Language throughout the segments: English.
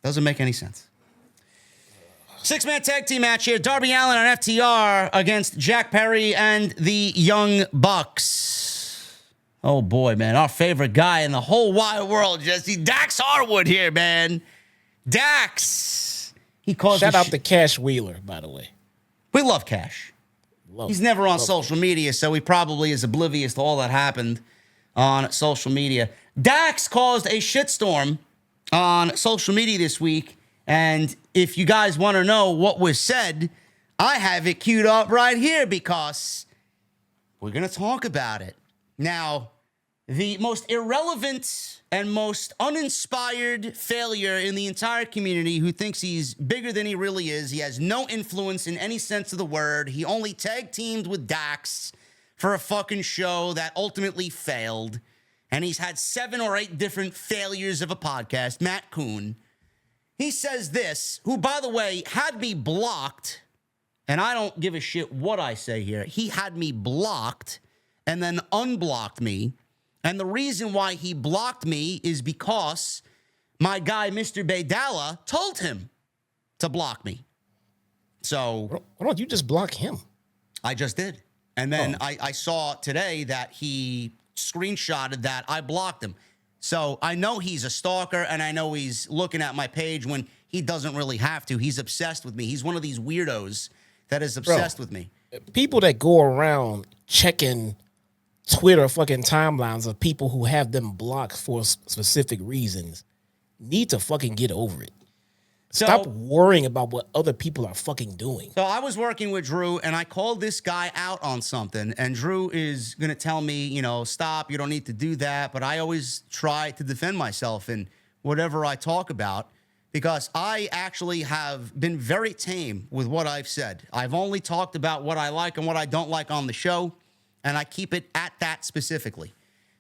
Doesn't make any sense. 6-man tag team match here. Darby Allin on FTR against Jack Perry and the Young Bucks. Oh, boy, man. Our favorite guy in the whole wide world, Jesse. Dax Harwood here, man. Dax. He calls Shout out to Cash Wheeler, by the way. We love Cash. He's never on social media, so he probably is oblivious to all that happened on social media. Dax caused a shitstorm on social media this week, and if you guys want to know what was said, I have it queued up right here because we're going to talk about it. Now, the most irrelevant and most uninspired failure in the entire community who thinks he's bigger than he really is. He has no influence in any sense of the word. He only tag teamed with Dax for a fucking show that ultimately failed. And he's had 7 or 8 different failures of a podcast. Matt Kuhn. He says this, who, by the way, had me blocked. And I don't give a shit what I say here. He had me blocked and then unblocked me. And the reason why he blocked me is because my guy, Mr. Baydala, told him to block me. So why don't you just block him? I just did. And then I saw today that he screenshotted that I blocked him. So I know he's a stalker, and I know he's looking at my page when he doesn't really have to. He's obsessed with me. He's one of these weirdos that is obsessed with me. People that go around checking Twitter fucking timelines of people who have them blocked for specific reasons need to fucking get over it. Stop worrying about what other people are fucking doing. So I was working with Drew, and I called this guy out on something, and Drew is going to tell me, stop, you don't need to do that. But I always try to defend myself in whatever I talk about because I actually have been very tame with what I've said. I've only talked about what I like and what I don't like on the show, and I keep it at that specifically.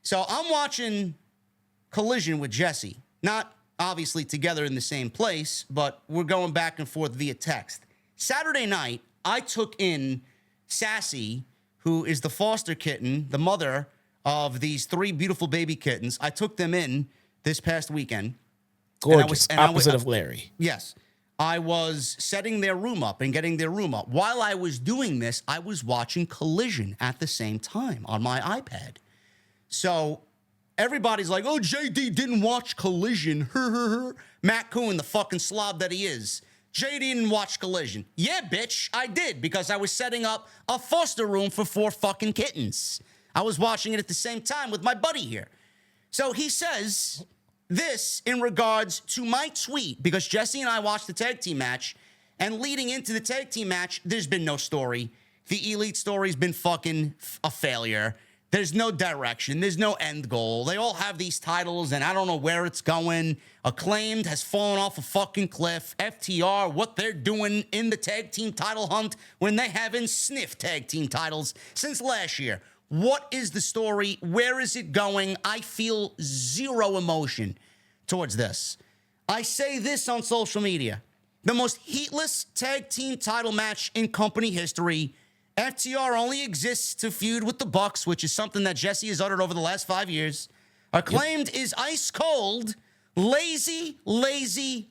So I'm watching Collision with Jesse, not obviously together in the same place, but we're going back and forth via text. Saturday night, I took in Sassy, who is the foster kitten, the mother of these 3 beautiful baby kittens. I took them in this past weekend. Gorgeous, opposite of Larry. Yes. I was setting their room up and getting their room up. While I was doing this, I was watching Collision at the same time on my iPad. So everybody's like, oh, JD didn't watch Collision. Matt Kuhn, the fucking slob that he is. JD didn't watch Collision. Yeah, bitch, I did because I was setting up a foster room for 4 fucking kittens. I was watching it at the same time with my buddy here. So he says this in regards to my tweet because Jesse and I watched the tag team match, and leading into the tag team match, there's been no story. The Elite story's been fucking a failure. There's no direction. There's no end goal. They all have these titles, and I don't know where it's going. Acclaimed has fallen off a fucking cliff. FTR, what they're doing in the tag team title hunt when they haven't sniffed tag team titles since last year. What is the story? Where is it going? I feel zero emotion towards this. I say this on social media. The most heatless tag team title match in company history. FTR only exists to feud with the Bucks, which is something that Jesse has uttered over the last 5 years. Acclaimed is ice cold, lazy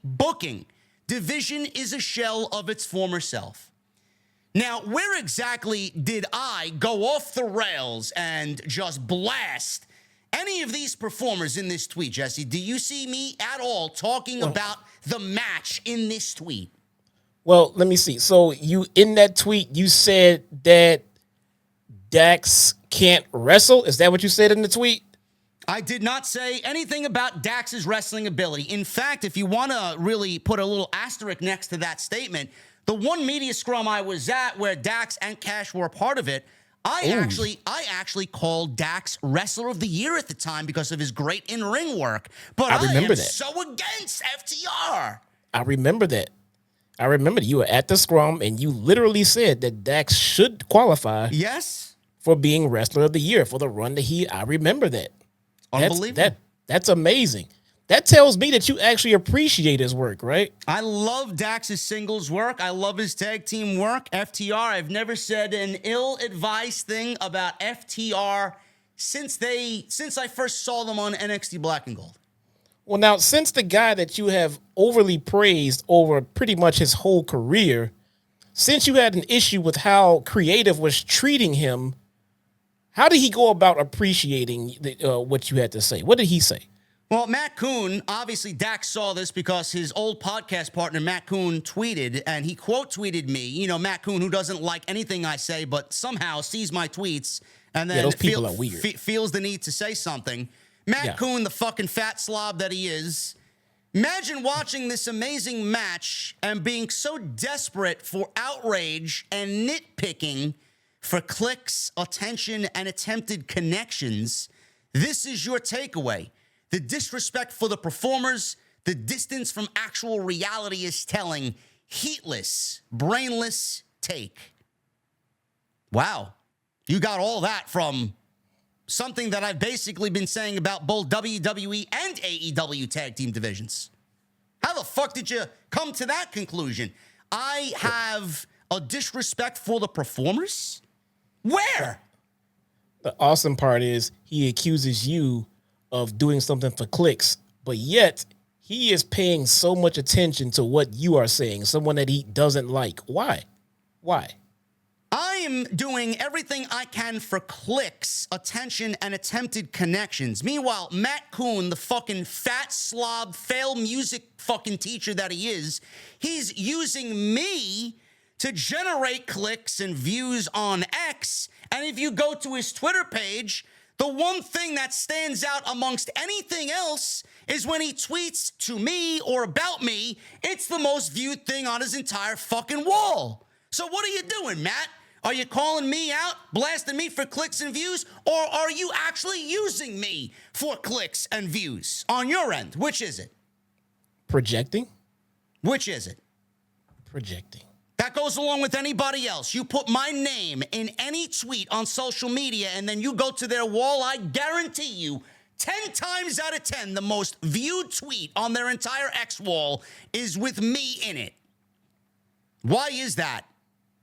booking. Division is a shell of its former self. Now, where exactly did I go off the rails and just blast any of these performers in this tweet, Jesse? Do you see me at all talking about the match in this tweet? Well, let me see. So you, in that tweet, you said that Dax can't wrestle? Is that what you said in the tweet? I did not say anything about Dax's wrestling ability. In fact, if you want to really put a little asterisk next to that statement, the one media scrum I was at where Dax and Cash were a part of it, I actually called Dax Wrestler of the Year at the time because of his great in-ring work. But I am so against FTR. I remember that. I remember you were at the scrum and you literally said that Dax should qualify. Yes. For being Wrestler of the Year for the run that I remember that. Unbelievable. That's amazing. That tells me that you actually appreciate his work, right? I love Dax's singles work. I love his tag team work. FTR, I've never said an ill-advised thing about FTR since I first saw them on NXT Black and Gold. Well, now, since the guy that you have overly praised over pretty much his whole career, since you had an issue with how creative was treating him, how did he go about appreciating what you had to say? What did he say? Well, Matt Kuhn, obviously Dax saw this because his old podcast partner, Matt Kuhn, tweeted, and he quote tweeted me. You know, Matt Kuhn, who doesn't like anything I say, but somehow sees my tweets and then those people are weird. Feels the need to say something. Matt Kuhn, the fucking fat slob that he is. Imagine watching this amazing match and being so desperate for outrage and nitpicking for clicks, attention, and attempted connections. This is your takeaway. The disrespect for the performers, the distance from actual reality is telling. Heatless, brainless take. Wow. You got all that from something that I've basically been saying about both WWE and AEW Tag Team Divisions. How the fuck did you come to that conclusion? I have a disrespect for the performers? Where? The awesome part is he accuses you of doing something for clicks, but yet he is paying so much attention to what you are saying, someone that he doesn't like. Why? I am doing everything I can for clicks, attention, and attempted connections. Meanwhile, Matt Kuhn, the fucking fat slob, failed music fucking teacher that he is, he's using me to generate clicks and views on X. And if you go to his Twitter page, the one thing that stands out amongst anything else is when he tweets to me or about me, it's the most viewed thing on his entire fucking wall. So what are you doing, Matt? Are you calling me out, blasting me for clicks and views, or are you actually using me for clicks and views on your end? Which is it? Projecting? Which is it? Projecting. That goes along with anybody else. You put my name in any tweet on social media and then you go to their wall, I guarantee you 10 times out of 10, the most viewed tweet on their entire X wall is with me in it. Why is that?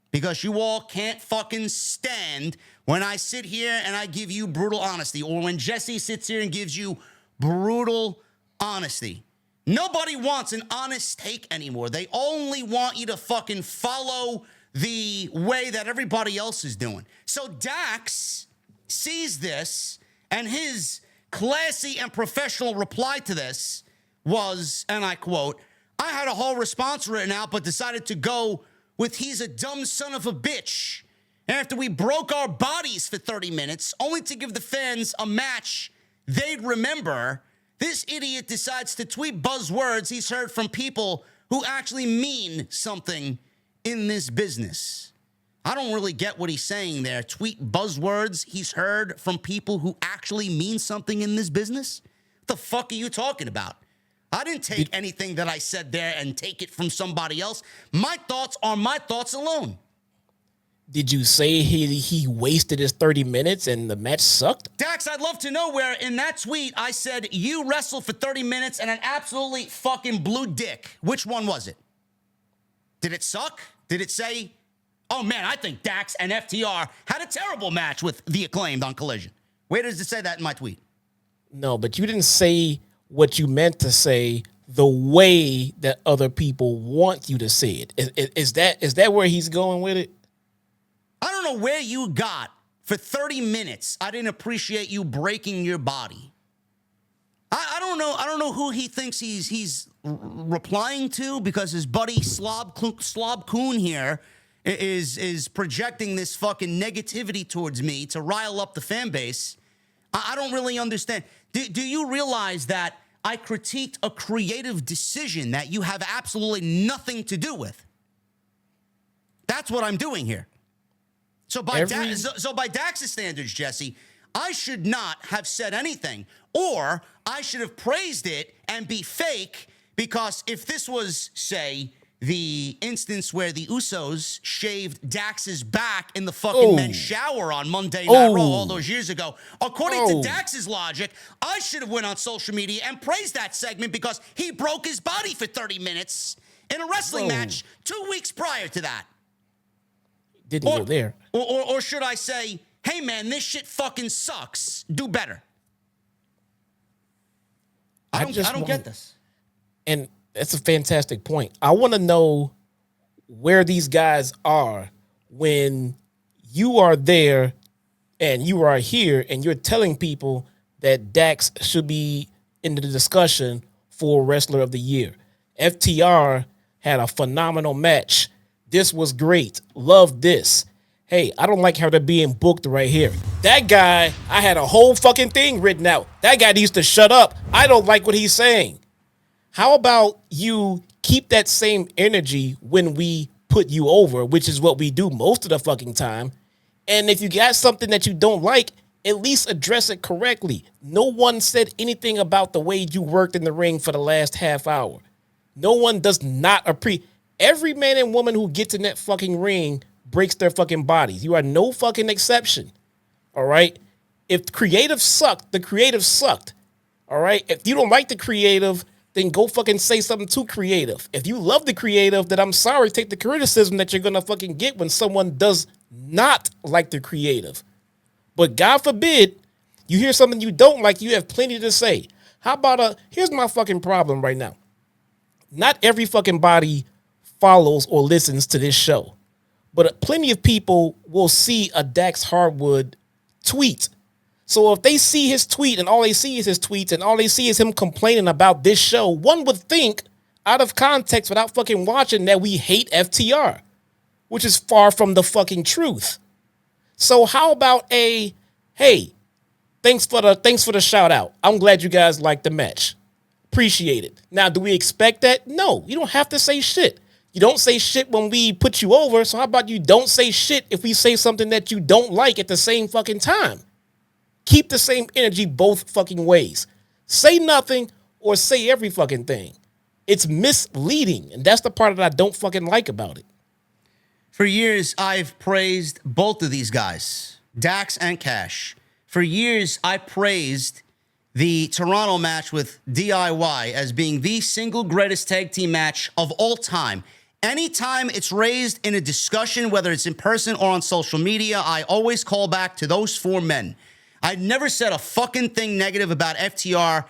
Because you all can't fucking stand when I sit here and I give you brutal honesty, or when Jesse sits here and gives you brutal honesty. Nobody wants an honest take anymore. They only want you to fucking follow the way that everybody else is doing. So Dax sees this, and his classy and professional reply to this was, and I quote, I had a whole response written out, but decided to go with he's a dumb son of a bitch. After we broke our bodies for 30 minutes, only to give the fans a match they'd remember, this idiot decides to tweet buzzwords he's heard from people who actually mean something in this business. I don't really get what he's saying there. Tweet buzzwords he's heard from people who actually mean something in this business? What the fuck are you talking about? I didn't take anything that I said there and take it from somebody else. My thoughts are my thoughts alone. Did you say he wasted his 30 minutes and the match sucked? Dax, I'd love to know where in that tweet I said you wrestled for 30 minutes and an absolutely fucking blue dick. Which one was it? Did it suck? Did it say, oh man, I think Dax and FTR had a terrible match with the Acclaimed on Collision? Where does it say that in my tweet? No, but you didn't say what you meant to say the way that other people want you to say it. Is that where he's going with it? I don't know where you got for 30 minutes. I didn't appreciate you breaking your body. I don't know. I don't know who he thinks he's replying to, because his buddy Slob Kuhn here is projecting this fucking negativity towards me to rile up the fan base. I don't really understand. Do you realize that I critiqued a creative decision that you have absolutely nothing to do with? That's what I'm doing here. So by Dax's standards, Jesse, I should not have said anything, or I should have praised it and be fake, because if this was, say, the instance where the Usos shaved Dax's back in the fucking men's shower on Monday Night Raw all those years ago, according to Dax's logic, I should have went on social media and praised that segment because he broke his body for 30 minutes in a wrestling match 2 weeks prior to that. Didn't go there. Or should I say, hey man, this shit fucking sucks. Do better. I don't get this. And that's a fantastic point. I want to know where these guys are when you are there and you are here and you're telling people that Dax should be in the discussion for Wrestler of the Year. FTR had a phenomenal match. This was great. Love this. Hey, I don't like how they're being booked right here. That guy, I had a whole fucking thing written out. That guy needs to shut up. I don't like what he's saying. How about you keep that same energy when we put you over, which is what we do most of the fucking time. And if you got something that you don't like, at least address it correctly. No one said anything about the way you worked in the ring for the last half hour. No one does not appreciate. Every man and woman who gets in that fucking ring breaks their fucking bodies. You are no fucking exception. All right? If creative sucked, the creative sucked. All right? If you don't like the creative, then go fucking say something too creative. If you love the creative, then I'm sorry, take the criticism that you're gonna fucking get when someone does not like the creative. But God forbid, you hear something you don't like, you have plenty to say. How about here's my fucking problem right now. Not every fucking body follows or listens to this show. But plenty of people will see a Dax Harwood tweet. So if they see his tweet and all they see is his tweets and all they see is him complaining about this show, one would think out of context without fucking watching that we hate FTR, which is far from the fucking truth. So how about hey, thanks for the shout out. I'm glad you guys liked the match. Appreciate it. Now, do we expect that? No, you don't have to say shit. You don't say shit when we put you over. So how about you don't say shit if we say something that you don't like at the same fucking time? Keep the same energy both fucking ways. Say nothing or say every fucking thing. It's misleading. And that's the part that I don't fucking like about it. For years, I've praised both of these guys, Dax and Cash. For years, I praised the Toronto match with DIY as being the single greatest tag team match of all time. Anytime it's raised in a discussion, whether it's in person or on social media, I always call back to those four men. I'd never said a fucking thing negative about FTR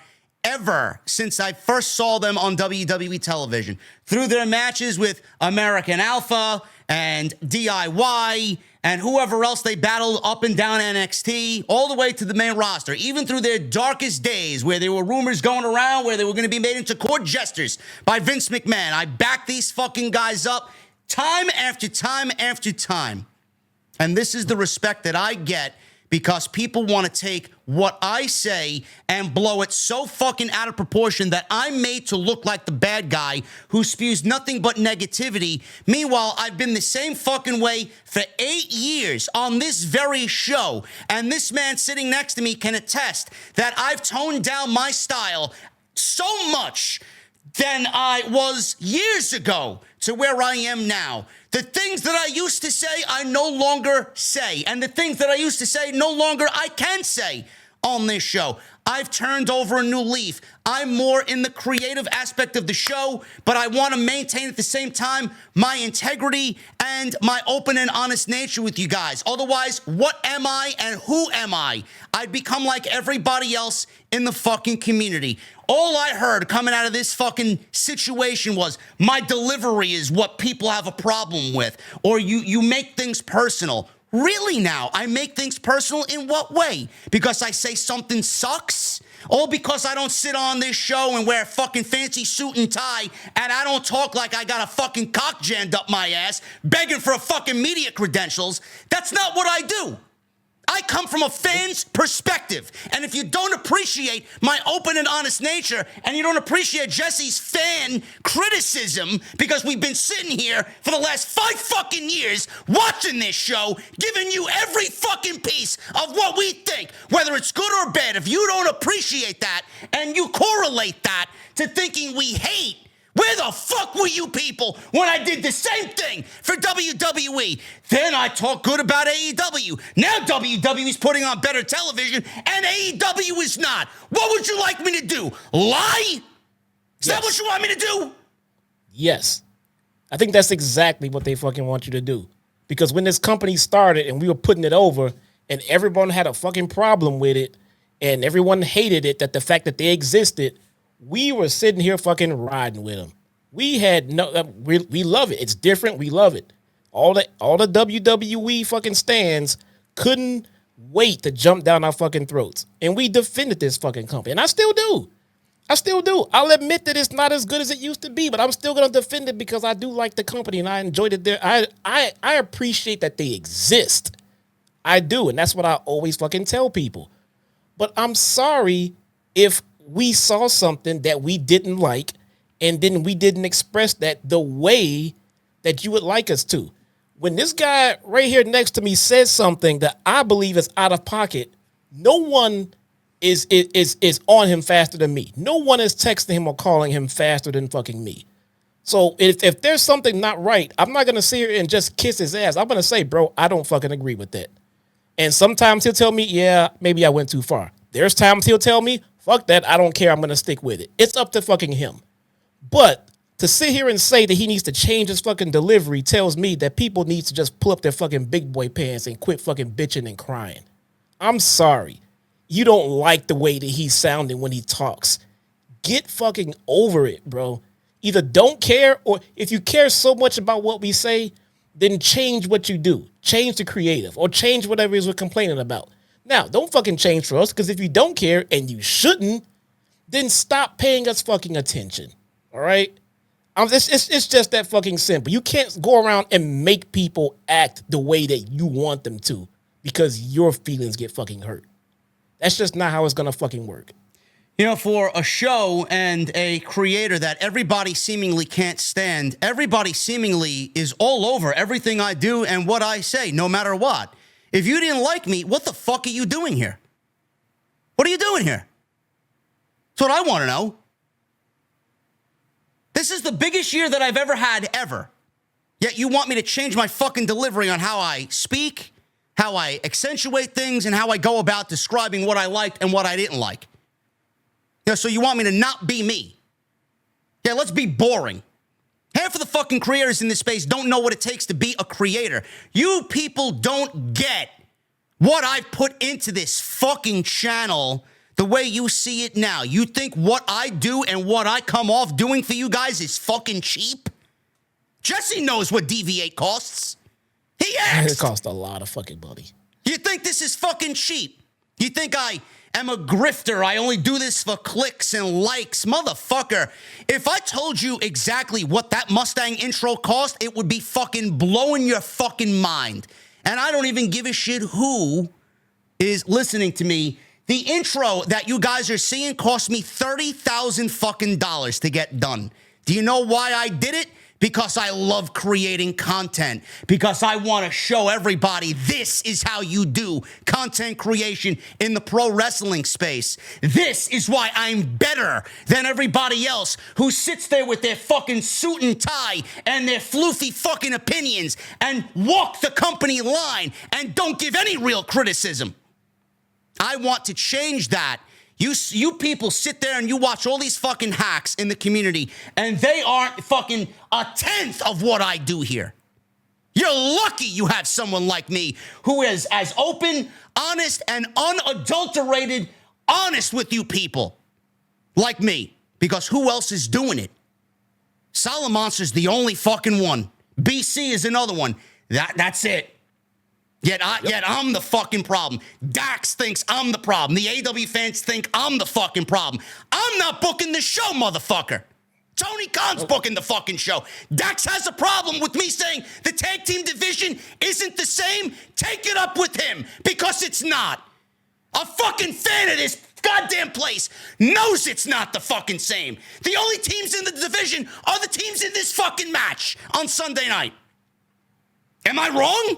ever since I first saw them on WWE television. Through their matches with American Alpha and DIY and whoever else they battled up and down NXT, all the way to the main roster, even through their darkest days where there were rumors going around where they were going to be made into court jesters by Vince McMahon. I backed these fucking guys up time after time after time. And this is the respect that I get because people want to take what I say and blow it so fucking out of proportion that I'm made to look like the bad guy who spews nothing but negativity. Meanwhile, I've been the same fucking way for 8 years on this very show. And this man sitting next to me can attest that I've toned down my style so much than I was years ago to where I am now. The things that I used to say, I no longer say. And the things that I used to say, no longer I can say on this show. I've turned over a new leaf. I'm more in the creative aspect of the show, but I want to maintain at the same time my integrity and my open and honest nature with you guys. Otherwise, what am I and who am I? I'd become like everybody else in the fucking community. All I heard coming out of this fucking situation was my delivery is what people have a problem with, or you make things personal. Really now? I make things personal in what way? Because I say something sucks? All because I don't sit on this show and wear a fucking fancy suit and tie and I don't talk like I got a fucking cock jammed up my ass begging for a fucking media credentials. That's not what I do. I come from a fan's perspective. And if you don't appreciate my open and honest nature and you don't appreciate Jesse's fan criticism because we've been sitting here for the last 5 fucking years watching this show, giving you every fucking piece of what we think, whether it's good or bad, if you don't appreciate that and you correlate that to thinking we hate, where the fuck were you people when I did the same thing for WWE? Then I talk good about AEW. Now WWE is putting on better television and AEW is not. What would you like me to do? Lie? Is that what you want me to do? Yes. I think that's exactly what they fucking want you to do. Because when this company started and we were putting it over and everyone had a fucking problem with it and everyone hated it, that the fact that they existed we were sitting here fucking riding with him. We had we love it. It's different. We love it. All the WWE fucking stands couldn't wait to jump down our fucking throats. And we defended this fucking company. And I still do. I'll admit that it's not as good as it used to be, but I'm still going to defend it because I do like the company and I enjoyed it there. I appreciate that they exist. I do. And that's what I always fucking tell people. But I'm sorry if we saw something that we didn't like and then we didn't express that the way that you would like us to. When this guy right here next to me says something that I believe is out of pocket, no one is on him faster than me. No one is texting him or calling him faster than fucking me. So if there's something not right, I'm not going to sit here and just kiss his ass. I'm going to say, bro, I don't fucking agree with that. And sometimes he'll tell me, yeah, maybe I went too far. There's times he'll tell me, fuck that, I don't care, I'm going to stick with it. It's up to fucking him. But to sit here and say that he needs to change his fucking delivery tells me that people need to just pull up their fucking big boy pants and quit fucking bitching and crying. I'm sorry. You don't like the way that he's sounding when he talks. Get fucking over it, bro. Either don't care, or if you care so much about what we say, then change what you do. Change the creative or change whatever it is we're complaining about. Now, don't fucking change for us, because if you don't care, and you shouldn't, then stop paying us fucking attention. All right? It's just that fucking simple. You can't go around and make people act the way that you want them to because your feelings get fucking hurt. That's just not how it's going to fucking work. You know, for a show and a creator that everybody seemingly can't stand, everybody seemingly is all over everything I do and what I say, no matter what. If you didn't like me, what the fuck are you doing here? What are you doing here? That's what I want to know. This is the biggest year that I've ever had, ever. Yet you want me to change my fucking delivery on how I speak, how I accentuate things, and how I go about describing what I liked and what I didn't like. Yeah, so you want me to not be me. Yeah, let's be boring. Half of the fucking creators in this space don't know what it takes to be a creator. You people don't get what I've put into this fucking channel the way you see it now. You think what I do and what I come off doing for you guys is fucking cheap? Jesse knows what DV8 costs. He asked. It costs a lot of fucking money. You think this is fucking cheap? You think I am a grifter? I only do this for clicks and likes? Motherfucker, if I told you exactly what that Mustang intro cost, it would be fucking blowing your fucking mind. And I don't even give a shit who is listening to me. The intro that you guys are seeing cost me $30,000 fucking dollars to get done. Do you know why I did it? Because I love creating content. Because I want to show everybody this is how you do content creation in the pro wrestling space. This is why I'm better than everybody else who sits there with their fucking suit and tie and their floofy fucking opinions and walk the company line and don't give any real criticism. I want to change that. You people sit there and you watch all these fucking hacks in the community, and they aren't fucking a tenth of what I do here. You're lucky you have someone like me who is as open, honest, and unadulterated honest with you people like me, because who else is doing it? Solomonster's the only fucking one. BC is another one. That's it. Yet I'm the fucking problem. Dax thinks I'm the problem. The AEW fans think I'm the fucking problem. I'm not booking the show, motherfucker. Tony Khan's booking the fucking show. Dax has a problem with me saying the tag team division isn't the same. Take it up with him, because it's not. A fucking fan of this goddamn place knows it's not the fucking same. The only teams in the division are the teams in this fucking match on Sunday night. Am I wrong?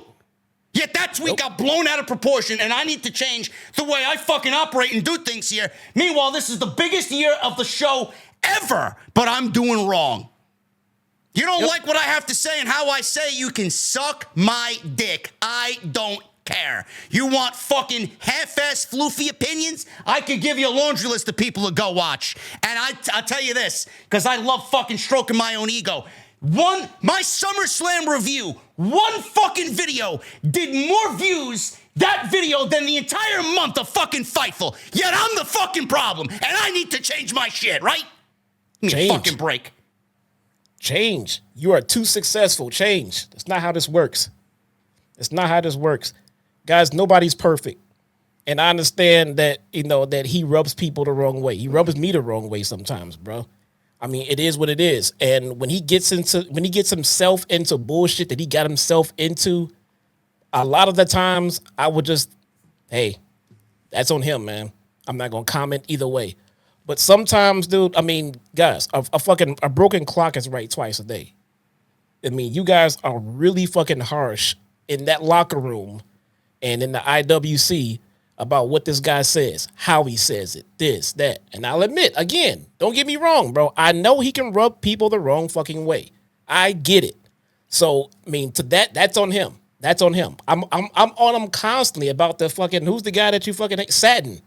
Yet that tweet got blown out of proportion, and I need to change the way I fucking operate and do things here. Meanwhile, this is the biggest year of the show ever, but I'm doing wrong. You don't like what I have to say and how I say, you can suck my dick. I don't care. You want fucking half-ass floofy opinions? I could give you a laundry list of people to go watch. And I'll tell you this, because I love fucking stroking my own ego. My SummerSlam review, one fucking video did more views, that video, than the entire month of fucking Fightful. Yet I'm the fucking problem, and I need to change my shit, right? Give me a fucking break. Change. You are too successful. Change. That's not how this works. It's not how this works. Guys, nobody's perfect. And I understand that, that he rubs people the wrong way. He rubs me the wrong way sometimes, bro. I mean, it is what it is. And when he gets himself into bullshit that he got himself into, a lot of the times I would just, hey, that's on him, man. I'm not going to comment either way. But sometimes, dude, I mean, guys, a broken clock is right twice a day. I mean, you guys are really fucking harsh in that locker room and in the IWC about what this guy says, how he says it, this, that. And I'll admit, again, don't get me wrong, bro. I know he can rub people the wrong fucking way. I get it. So, I mean, that's on him. That's on him. I'm on him constantly about the fucking, who's the guy that you fucking hate? Satin.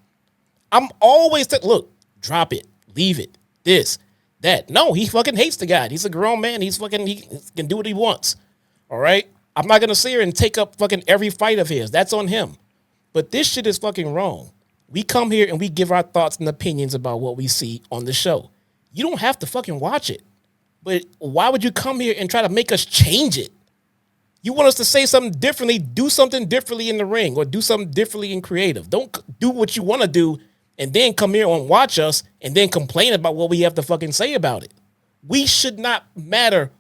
I'm always, look, drop it, leave it, this, that. No, he fucking hates the guy. He's a grown man. He can do what he wants. All right? I'm not going to sit here and take up fucking every fight of his. That's on him. But this shit is fucking wrong. We come here and we give our thoughts and opinions about what we see on the show. You don't have to fucking watch it. But why would you come here and try to make us change it? You want us to say something differently, do something differently in the ring, or do something differently in creative. Don't do what you want to do and then come here and watch us and then complain about what we have to fucking say about it. We should not matter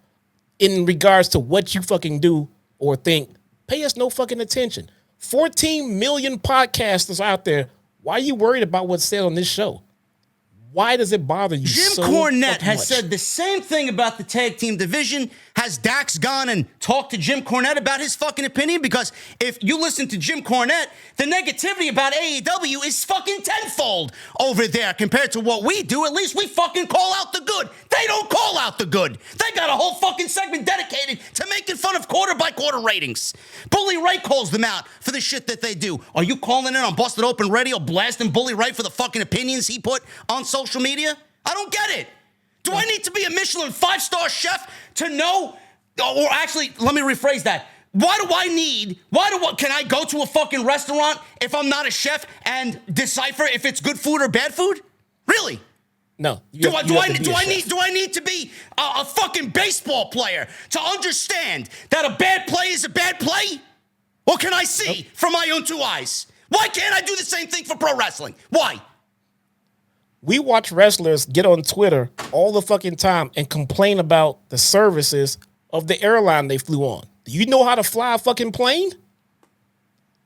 in regards to what you fucking do or think. Pay us no fucking attention. 14 million podcasters out there. Why are you worried about what's said on this show? Why does it bother you so Jim Cornette has much? said the same thing about the tag team division. Has Dax gone and talked to Jim Cornette about his fucking opinion? Because if you listen to Jim Cornette, the negativity about AEW is fucking tenfold over there compared to what we do. At least we fucking call out the good. They don't call out the good. They got a whole fucking segment dedicated to making fun of quarter-by-quarter ratings. Bully Ray calls them out for the shit that they do. Are you calling in on Busted Open Radio blasting Bully Ray for the fucking opinions he put on social media? I don't get it. Do I need to be a Michelin 5-star chef to know? Or actually, let me rephrase that. Can I go to a fucking restaurant if I'm not a chef and decipher if it's good food or bad food? Really? No. Do I need to be a fucking baseball player to understand that a bad play is a bad play? Or can I see from my own two eyes? Why can't I do the same thing for pro wrestling? Why? We watch wrestlers get on Twitter all the fucking time and complain about the services of the airline they flew on. Do you know how to fly a fucking plane?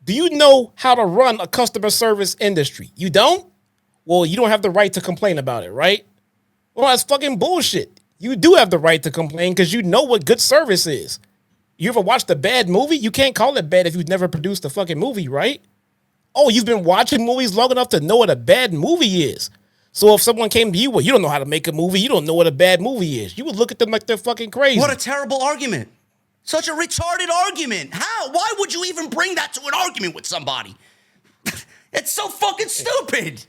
Do you know how to run a customer service industry? You don't? Well, you don't have the right to complain about it, right? Well, that's fucking bullshit. You do have the right to complain because you know what good service is. You ever watched a bad movie? You can't call it bad if you've never produced a fucking movie, right? Oh, you've been watching movies long enough to know what a bad movie is. So if someone came to you, well, you don't know how to make a movie, you don't know what a bad movie is, you would look at them like they're fucking crazy. What a terrible argument. Such a retarded argument. How? Why would you even bring that to an argument with somebody? It's so fucking stupid.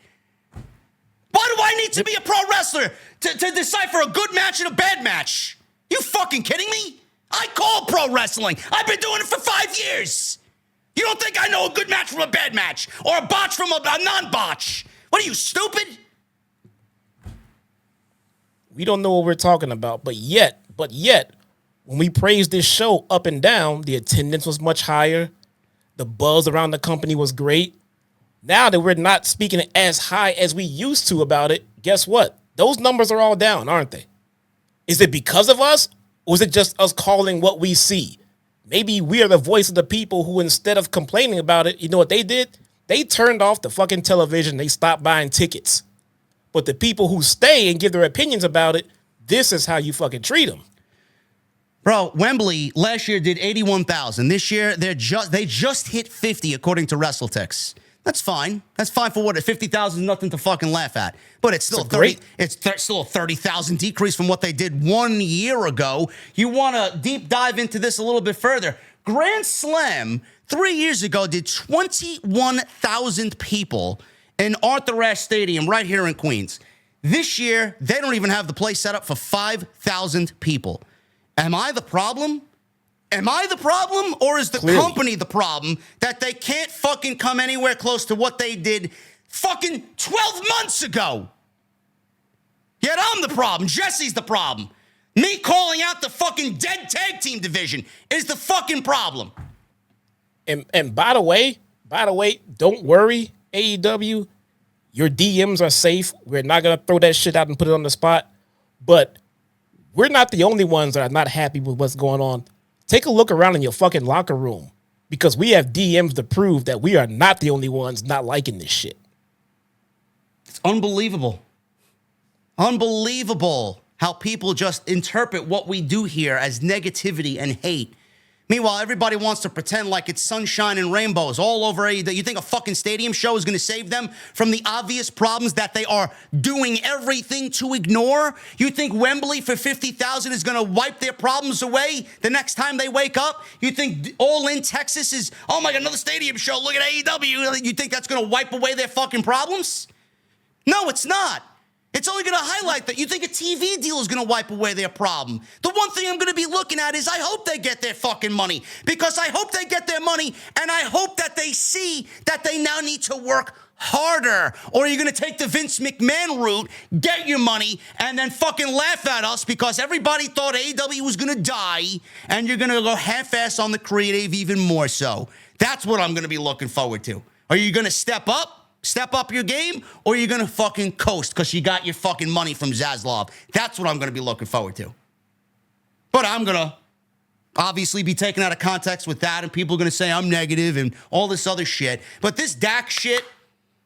Why do I need to be a pro wrestler to decipher a good match and a bad match? You fucking kidding me? I call pro wrestling. I've been doing it for 5 years. You don't think I know a good match from a bad match or a botch from a non-botch? What are you, stupid? We don't know what we're talking about, but yet, when we praised this show up and down, the attendance was much higher. The buzz around the company was great. Now that we're not speaking as high as we used to about it, guess what? Those numbers are all down, aren't they? Is it because of us, or is it just us calling what we see? Maybe we are the voice of the people who, instead of complaining about it, you know what they did? They turned off the fucking television. They stopped buying tickets. But the people who stay and give their opinions about it, this is how you fucking treat them. Bro, Wembley last year did 81,000. This year, they just hit 50 according to WrestleTix. That's fine. That's fine for what? 50,000 is nothing to fucking laugh at. But it's still still a 30,000 decrease from what they did 1 year ago. You want to deep dive into this a little bit further. Grand Slam 3 years ago did 21,000 people in Arthur Ashe Stadium right here in Queens. This year, they don't even have the place set up for 5,000 people. Am I the problem? Am I the problem, or is the company the problem that they can't fucking come anywhere close to what they did fucking 12 months ago? Yet I'm the problem. Jesse's the problem. Me calling out the fucking dead tag team division is the fucking problem. And by the way, don't worry, AEW. Your DMs are safe. We're not gonna throw that shit out and put it on the spot. But we're not the only ones that are not happy with what's going on. Take a look around in your fucking locker room, because we have DMs to prove that we are not the only ones not liking this shit. It's unbelievable. Unbelievable how people just interpret what we do here as negativity and hate. Meanwhile, everybody wants to pretend like it's sunshine and rainbows all over AEW. You think a fucking stadium show is going to save them from the obvious problems that they are doing everything to ignore? You think Wembley for 50,000 is going to wipe their problems away the next time they wake up? You think All In Texas is, oh my God, another stadium show, look at AEW. You think that's going to wipe away their fucking problems? No, it's not. It's only going to highlight that. You think a TV deal is going to wipe away their problem. The one thing I'm going to be looking at is I hope they get their fucking money, because I hope they get their money, and I hope that they see that they now need to work harder. Or you're going to take the Vince McMahon route, get your money, and then fucking laugh at us because everybody thought AEW was going to die, and you're going to go half-ass on the creative even more so. That's what I'm going to be looking forward to. Are you going to step up? Step up your game, or you're going to fucking coast because you got your fucking money from Zaslav. That's what I'm going to be looking forward to. But I'm going to obviously be taken out of context with that, and people are going to say I'm negative and all this other shit. But this Dax shit,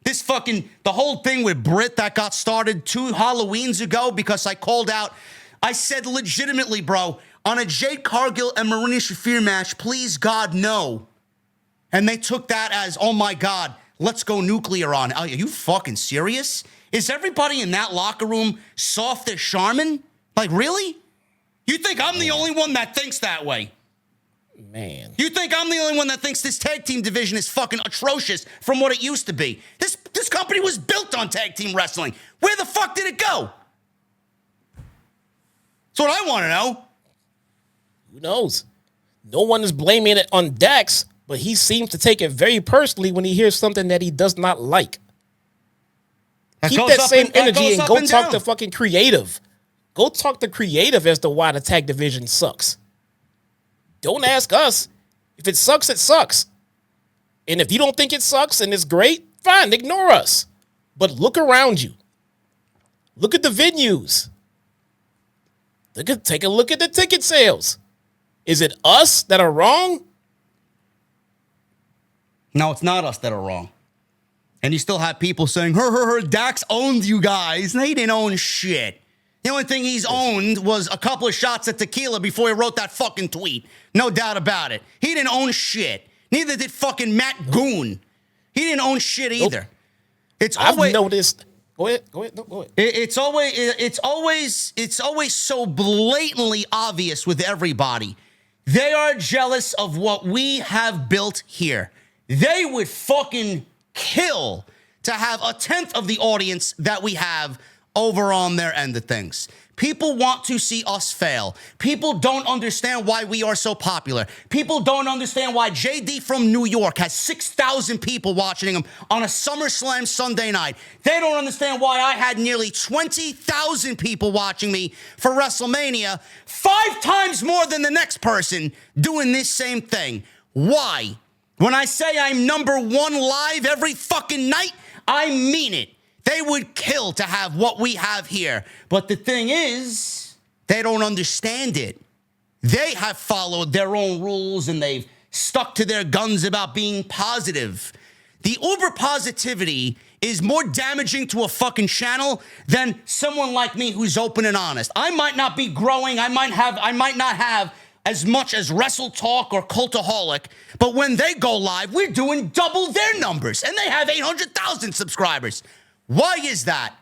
this fucking, the whole thing with Britt that got started 2 Halloweens ago because I called out, I said legitimately, bro, on a Jade Cargill and Marina Shafir match, please God, no. And they took that as, oh my God, let's go nuclear on. Are you fucking serious? Is everybody in that locker room soft as Charmin? Like, really? You think I'm the only one that thinks that way? Man. You think I'm the only one that thinks this tag team division is fucking atrocious from what it used to be? This company was built on tag team wrestling. Where the fuck did it go? That's what I want to know. Who knows? No one is blaming it on Dax, but he seems to take it very personally when he hears something that he does not like. Keep that same energy and go talk to fucking creative. Go talk to creative as to why the tag division sucks. Don't ask us. If it sucks, it sucks. And if you don't think it sucks and it's great, fine, ignore us. But look around you. Look at the venues. Take a look at the ticket sales. Is it us that are wrong? No, it's not us that are wrong. And you still have people saying, Dax owned you guys. And he didn't own shit. The only thing he's owned was a couple of shots at tequila before he wrote that fucking tweet. No doubt about it. He didn't own shit. Neither did fucking Matt Goon. He didn't own shit either. Nope. I've noticed. Go ahead. No, go ahead. It's always so blatantly obvious with everybody. They are jealous of what we have built here. They would fucking kill to have 1/10 of the audience that we have over on their end of things. People want to see us fail. People don't understand why we are so popular. People don't understand why JD from New York has 6,000 people watching him on a SummerSlam Sunday night. They don't understand why I had nearly 20,000 people watching me for WrestleMania, 5 times more than the next person doing this same thing. Why? When I say I'm number 1 live every fucking night, I mean it. They would kill to have what we have here. But the thing is, they don't understand it. They have followed their own rules and they've stuck to their guns about being positive. The uber positivity is more damaging to a fucking channel than someone like me who's open and honest. I might not be growing. I might not have as much as Wrestle Talk or Cultaholic, but when they go live, we're doing double their numbers, and they have 800,000 subscribers. Why is that?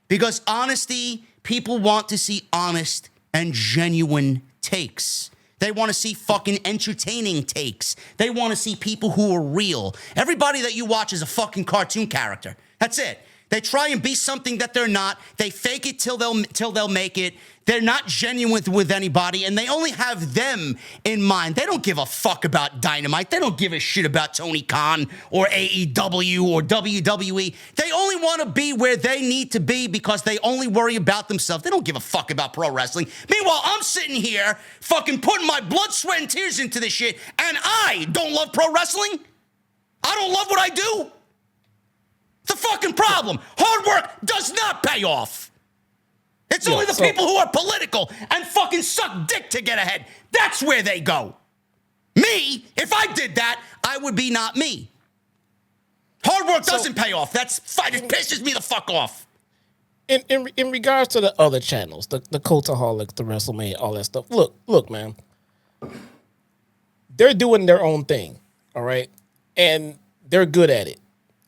Because honesty, people want to see honest and genuine takes. They want to see fucking entertaining takes. They want to see people who are real. Everybody that you watch is a fucking cartoon character. That's it. They try and be something that they're not. They fake it till they'll make it. They're not genuine with anybody, and they only have them in mind. They don't give a fuck about Dynamite. They don't give a shit about Tony Khan or AEW or WWE. They only want to be where they need to be because they only worry about themselves. They don't give a fuck about pro wrestling. Meanwhile, I'm sitting here fucking putting my blood, sweat, and tears into this shit, and I don't love pro wrestling. I don't love what I do. It's a fucking problem. Hard work does not pay off. It's only the people who are political and fucking suck dick to get ahead. That's where they go. Me, if I did that, I would be not me. Hard work doesn't pay off. That's fine. It pisses me the fuck off. In regards to the other channels, the Cultaholics, the WrestleMania, all that stuff. Look, man. They're doing their own thing, all right? And they're good at it.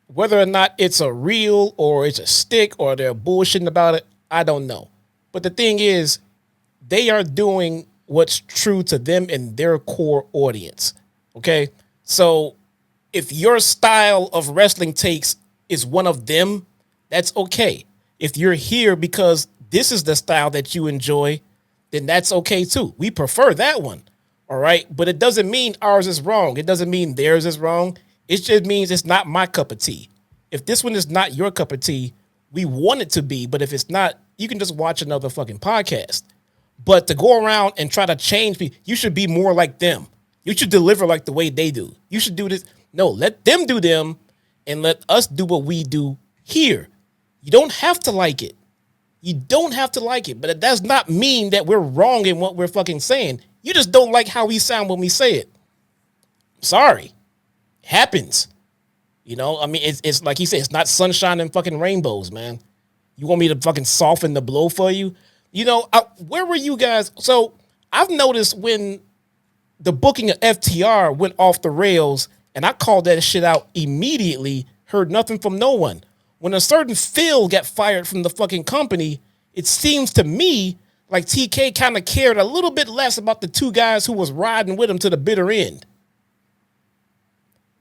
Whether or not it's a reel or it's a stick or they're bullshitting about it, I don't know. But the thing is, they are doing what's true to them and their core audience. Okay? So if your style of wrestling takes is one of them, that's okay. If you're here because this is the style that you enjoy, then that's okay too. We prefer that one. All right? But it doesn't mean ours is wrong. It doesn't mean theirs is wrong. It just means it's not my cup of tea. If this one is not your cup of tea, we want it to be, but if it's not, you can just watch another fucking podcast. But to go around and try to change people, you should be more like them. You should deliver like the way they do. You should do this. No, let them do them and let us do what we do here. You don't have to like it. You don't have to like it, but it does not mean that we're wrong in what we're fucking saying. You just don't like how we sound when we say it. Sorry. Happens. You know, I mean, it's like he said, it's not sunshine and fucking rainbows, man. You want me to fucking soften the blow for you? You know, where were you guys? So I've noticed when the booking of FTR went off the rails, and I called that shit out immediately, heard nothing from no one. When a certain Phil got fired from the fucking company, it seems to me like TK kind of cared a little bit less about the two guys who was riding with him to the bitter end.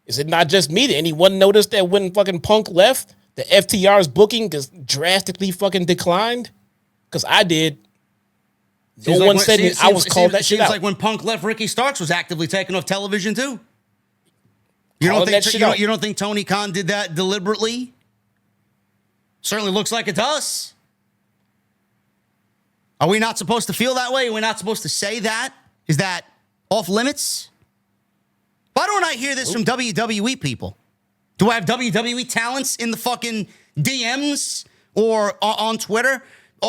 Is it not just me? Did anyone notice that when fucking Punk left, the FTR's booking just drastically fucking declined? Because I did. No one said it. I was called that shit out. Seems like when Punk left, Ricky Starks was actively taken off television too. You don't think Tony Khan did that deliberately? Certainly looks like it does. Are we not supposed to feel that way? Are we not supposed to say that? Is that off limits? Why don't I hear this from WWE people? Do I have WWE talents in the fucking DMs or on Twitter?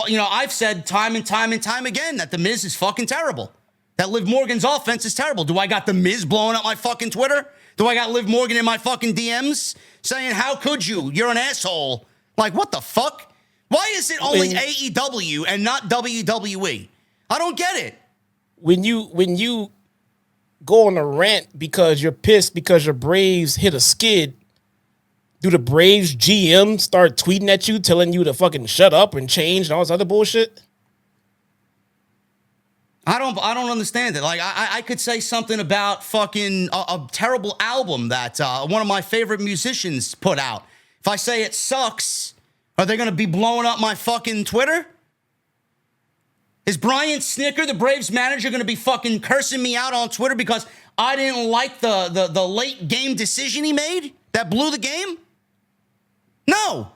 You know, I've said time and time and time again that The Miz is fucking terrible. That Liv Morgan's offense is terrible. Do I got The Miz blowing up my fucking Twitter? Do I got Liv Morgan in my fucking DMs saying, how could you? You're an asshole. Like, what the fuck? Why is it only AEW and not WWE? I don't get it. When you go on a rant because you're pissed because your Braves hit a skid, do the Braves GM start tweeting at you, telling you to fucking shut up and change and all this other bullshit? I don't understand it. Like, I could say something about fucking a terrible album that one of my favorite musicians put out. If I say it sucks, are they going to be blowing up my fucking Twitter? Is Brian Snicker, the Braves manager, going to be fucking cursing me out on Twitter because I didn't like the late game decision he made that blew the game? No,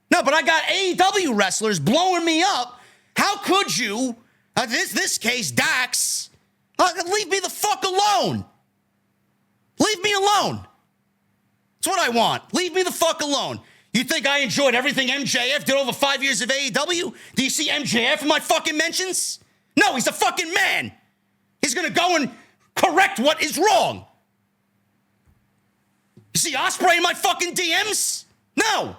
but I got AEW wrestlers blowing me up. How could you, this case, Dax, leave me the fuck alone. Leave me alone. That's what I want. Leave me the fuck alone. You think I enjoyed everything MJF did over 5 years of AEW? Do you see MJF in my fucking mentions? No, he's a fucking man. He's going to go and correct what is wrong. You see Ospreay in my fucking DMs? No.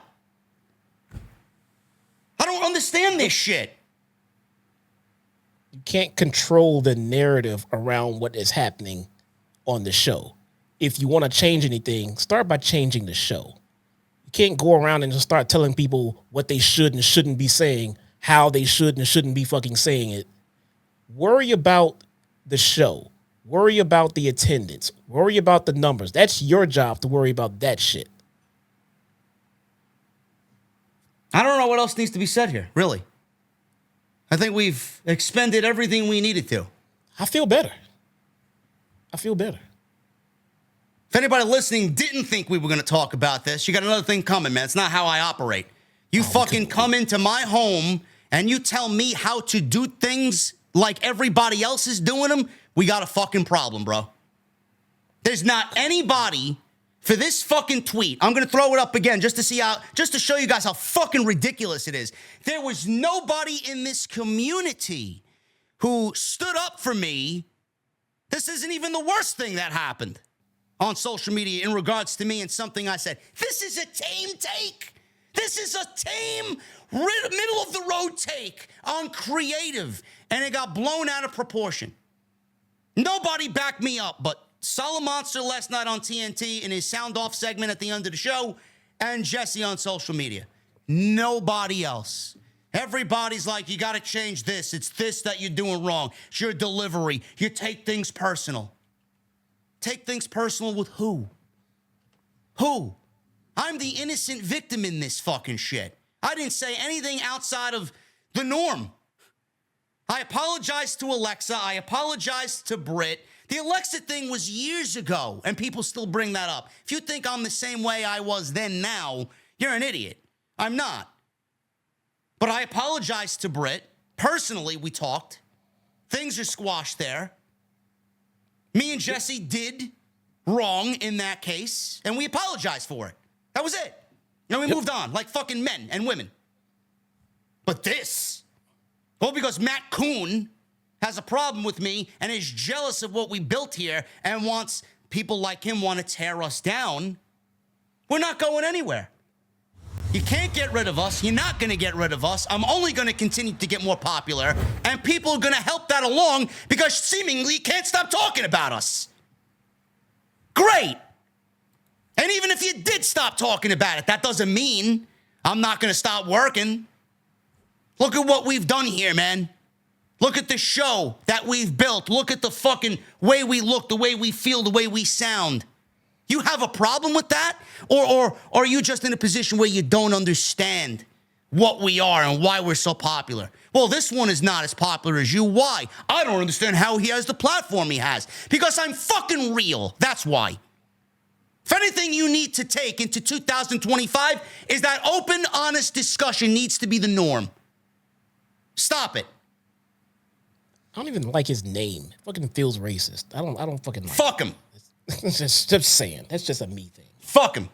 I don't understand this shit. You can't control the narrative around what is happening on the show. If you want to change anything, start by changing the show. You can't go around and just start telling people what they should and shouldn't be saying, how they should and shouldn't be fucking saying it. Worry about the show. Worry about the attendance. Worry about the numbers. That's your job to worry about that shit. I don't know what else needs to be said here, really. I think we've expended everything we needed to. I feel better. If anybody listening didn't think we were going to talk about this, you got another thing coming, man. It's not how I operate. You fucking come into my home and you tell me how to do things like everybody else is doing them, we got a fucking problem, bro. There's not anybody for this fucking tweet. I'm going to throw it up again just to show you guys how fucking ridiculous it is. There was nobody in this community who stood up for me. This isn't even the worst thing that happened on social media in regards to me and something I said. This is a tame take. This is a tame, middle of the road take on creative, and it got blown out of proportion. Nobody backed me up, but Solid Monster last night on TNT in his sound off segment at the end of the show, and Jesse on social media. Nobody else. Everybody's like, you got to change this. It's this that you're doing wrong. It's your delivery. You take things personal. Take things personal with who? Who? I'm the innocent victim in this fucking shit. I didn't say anything outside of the norm. I apologized to Alexa. I apologized to Britt. The Alexa thing was years ago, and people still bring that up. If you think I'm the same way I was then now, you're an idiot. I'm not. But I apologized to Britt. Personally, we talked. Things are squashed there. Me and Jesse did wrong in that case, and we apologized for it. That was it. And we moved on like fucking men and women. But this, well, because Matt Kuhn has a problem with me and is jealous of what we built here and wants people like him want to tear us down, we're not going anywhere. You can't get rid of us. You're not going to get rid of us. I'm only going to continue to get more popular, and people are going to help that along because seemingly you can't stop talking about us. Great. And even if you did stop talking about it, that doesn't mean I'm not going to stop working. Look at what we've done here, man. Look at the show that we've built. Look at the fucking way we look, the way we feel, the way we sound. You have a problem with that? Or are you just in a position where you don't understand what we are and why we're so popular? Well, this one is not as popular as you. Why? I don't understand how he has the platform he has. Because I'm fucking real. That's why. If anything you need to take into 2025 is that open, honest discussion needs to be the norm. Stop it. I don't even like his name. It fucking feels racist. I don't fucking like Fuck him. Just saying. That's just a me thing. Fuck him.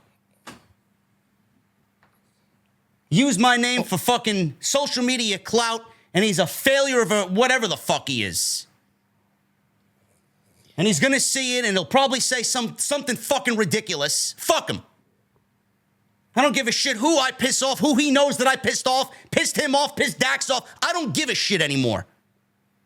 Use my name for fucking social media clout, and he's a failure of whatever the fuck he is. And he's gonna see it, and he'll probably say something fucking ridiculous. Fuck him. I don't give a shit who I piss off, who he knows that I pissed off, pissed him off, pissed Dax off. I don't give a shit anymore.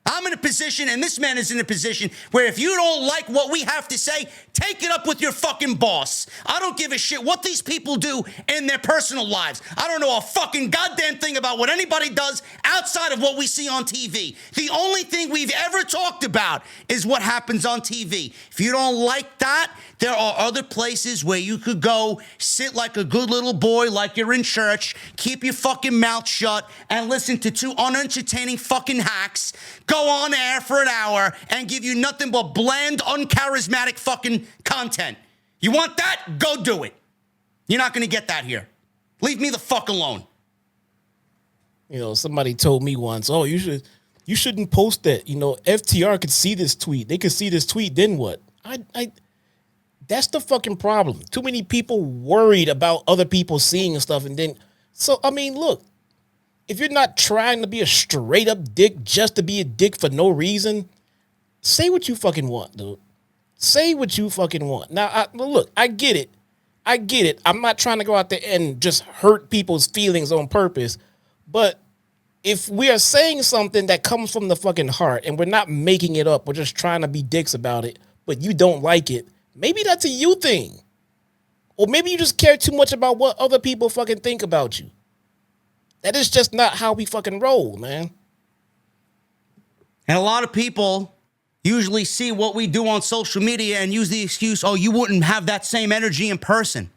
I'm in a position, and this man is in a position, where if you don't like what we have to say, take it up with your fucking boss. I don't give a shit what these people do in their personal lives. I don't know a fucking goddamn thing about what anybody does outside of what we see on TV. The only thing we've ever talked about is what happens on TV. If you don't like that, there are other places where you could go, sit like a good little boy, like you're in church, keep your fucking mouth shut, and listen to two unentertaining fucking hacks go on air for an hour and give you nothing but bland, uncharismatic fucking content. You want that? Go do it. You're not going to get that here. Leave me the fuck alone. You know, somebody told me once, oh, you shouldn't post that. You know, FTR could see this tweet. They could see this tweet, then what? That's the fucking problem. Too many people worried about other people seeing stuff, and then, so, I mean, look, if you're not trying to be a straight up dick just to be a dick for no reason, say what you fucking want, dude. Say what you fucking want. Now, look, I get it. I'm not trying to go out there and just hurt people's feelings on purpose. But if we are saying something that comes from the fucking heart and we're not making it up, we're just trying to be dicks about it, but you don't like it, maybe that's a you thing. Or maybe you just care too much about what other people fucking think about you. That is just not how we fucking roll, man. And a lot of people usually see what we do on social media and use the excuse, oh, you wouldn't have that same energy in person.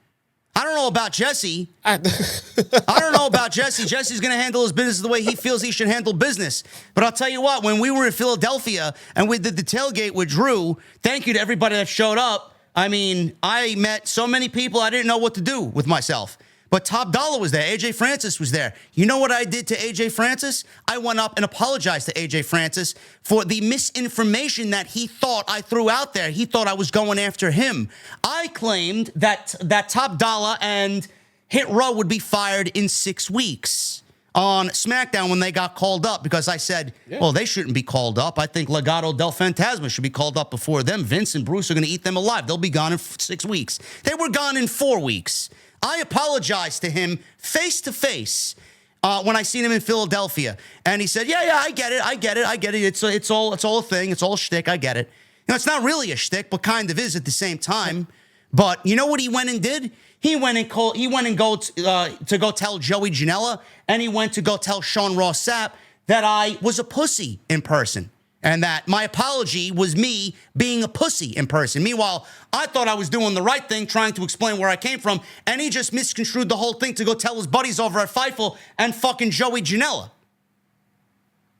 I don't know about Jesse. I don't know about Jesse. Jesse's going to handle his business the way he feels he should handle business. But I'll tell you what, when we were in Philadelphia and we did the tailgate with Drew, thank you to everybody that showed up. I mean, I met so many people I didn't know what to do with myself. But Top Dollar was there. AJ Francis was there. You know what I did to AJ Francis? I went up and apologized to AJ Francis for the misinformation that he thought I threw out there. He thought I was going after him. I claimed that Top Dollar and Hit Row would be fired in 6 weeks on SmackDown when they got called up, because I said, well, they shouldn't be called up. I think Legado del Fantasma should be called up before them. Vince and Bruce are going to eat them alive. They'll be gone in 6 weeks. They were gone in 4 weeks. I apologized to him face to face when I seen him in Philadelphia, and he said, "Yeah, I get it. It's all a thing. It's all shtick. I get it. You know, it's not really a shtick, but kind of is at the same time." But you know what he went and did? He went and go tell Joey Janela, and he went to go tell Sean Ross Sapp that I was a pussy in person. And that my apology was me being a pussy in person. Meanwhile, I thought I was doing the right thing, trying to explain where I came from, and he just misconstrued the whole thing to go tell his buddies over at Fightful and fucking Joey Janela.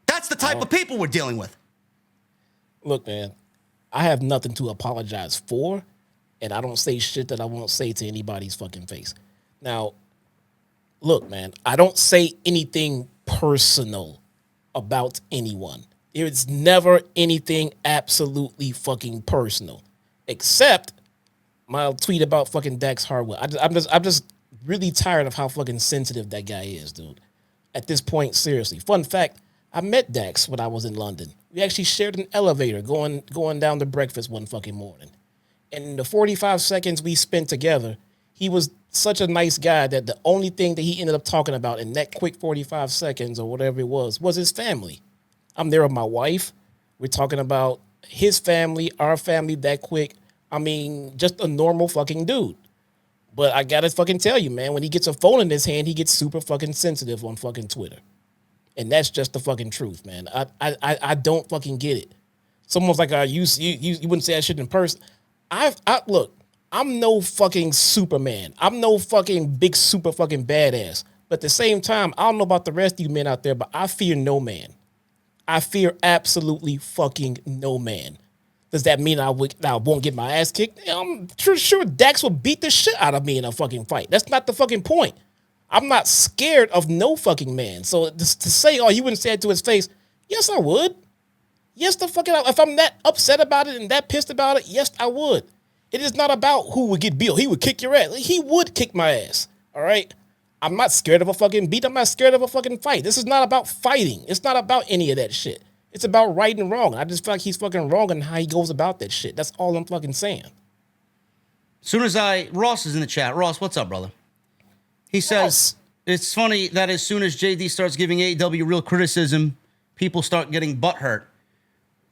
That's the type of people we're dealing with. Look, man, I have nothing to apologize for, and I don't say shit that I won't say to anybody's fucking face. Now, look, man, I don't say anything personal about anyone. There's never anything absolutely fucking personal, except my tweet about fucking Dax Harwood. I'm just really tired of how fucking sensitive that guy is, dude. At this point, seriously. Fun fact, I met Dax when I was in London. We actually shared an elevator going down to breakfast one fucking morning. And in the 45 seconds we spent together, he was such a nice guy that the only thing that he ended up talking about in that quick 45 seconds or whatever it was his family. I'm there with my wife. We're talking about his family, our family that quick. I mean, just a normal fucking dude. But I gotta fucking tell you, man, when he gets a phone in his hand, he gets super fucking sensitive on fucking Twitter. And that's just the fucking truth, man. I don't fucking get it. Someone's like, you wouldn't say that shit in person. Look, I'm no fucking Superman. I'm no fucking big super fucking badass. But at the same time, I don't know about the rest of you men out there, but I fear no man. I fear absolutely fucking no man. Does that mean I won't get my ass kicked? I'm sure Dax will beat the shit out of me in a fucking fight. That's not the fucking point. I'm not scared of no fucking man. So to say, oh, you wouldn't say it to his face, yes, I would. Yes, the fucking, if I'm that upset about it and that pissed about it, yes, I would. It is not about who would get beat. He would kick your ass. He would kick my ass. All right? I'm not scared of a fucking beat. I'm not scared of a fucking fight. This is not about fighting. It's not about any of that shit. It's about right and wrong. I just feel like he's fucking wrong in how he goes about that shit. That's all I'm fucking saying. Ross is in the chat. Ross, what's up, brother? He says, it's funny that as soon as JD starts giving AEW real criticism, people start getting butthurt.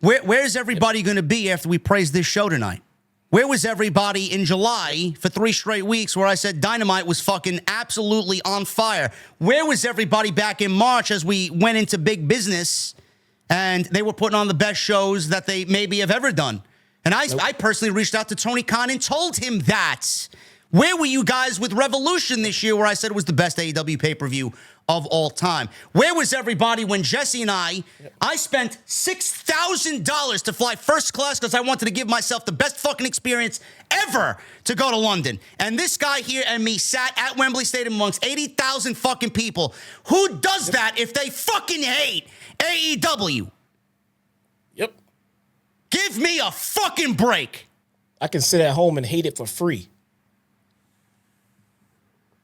Where's everybody going to be after we praise this show tonight? Where was everybody in July for 3 straight weeks where I said Dynamite was fucking absolutely on fire? Where was everybody back in March as we went into big business and they were putting on the best shows that they maybe have ever done? And I personally reached out to Tony Khan and told him that. Where were you guys with Revolution this year where I said it was the best AEW pay-per-view of all time? Where was everybody when Jesse and I spent $6,000 to fly first class because I wanted to give myself the best fucking experience ever to go to London. And this guy here and me sat at Wembley Stadium amongst 80,000 fucking people. Who does that if they fucking hate AEW? Yep. Give me a fucking break. I can sit at home and hate it for free.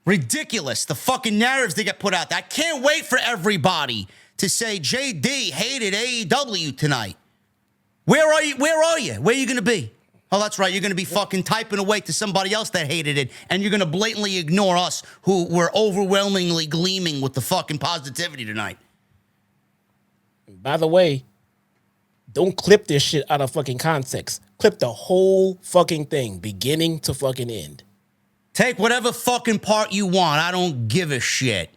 Ridiculous. The fucking narratives they get put out there. I can't wait for everybody to say JD hated AEW tonight. Where are you? Where are you? Where are you going to be? Oh, that's right. You're going to be fucking typing away to somebody else that hated it, and you're going to blatantly ignore us who were overwhelmingly gleaming with the fucking positivity tonight. By the way, don't clip this shit out of fucking context. Clip the whole fucking thing, beginning to fucking end. Take whatever fucking part you want. I don't give a shit.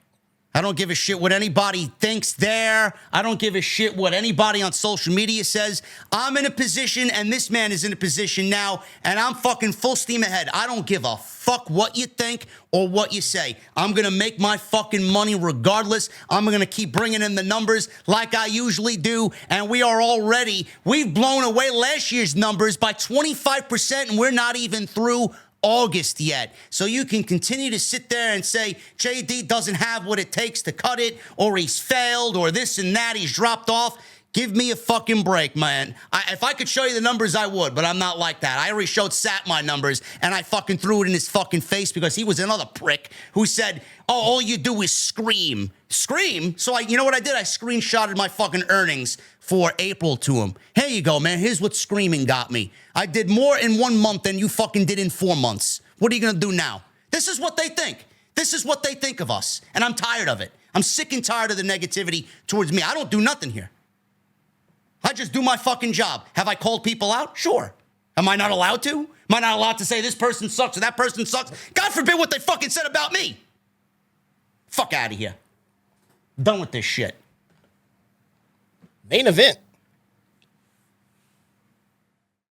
I don't give a shit what anybody thinks there. I don't give a shit what anybody on social media says. I'm in a position, and this man is in a position now, and I'm fucking full steam ahead. I don't give a fuck what you think or what you say. I'm going to make my fucking money regardless. I'm going to keep bringing in the numbers like I usually do, and we've blown away last year's numbers by 25%, and we're not even through August yet. So you can continue to sit there and say JD doesn't have what it takes to cut it, or he's failed, or this and that, he's dropped off. Give me a fucking break, man. If I could show you the numbers, I would, but I'm not like that. I already showed Sat my numbers, and I fucking threw it in his fucking face because he was another prick who said, oh, all you do is scream. Scream? So you know what I did? I screenshotted my fucking earnings for April to him. Here you go, man. Here's what screaming got me. I did more in 1 month than you fucking did in 4 months. What are you going to do now? This is what they think. This is what they think of us, and I'm tired of it. I'm sick and tired of the negativity towards me. I don't do nothing here. I just do my fucking job. Have I called people out? Sure. Am I not allowed to? Am I not allowed to say this person sucks or that person sucks? God forbid what they fucking said about me. Fuck out of here. Done with this shit. Main event.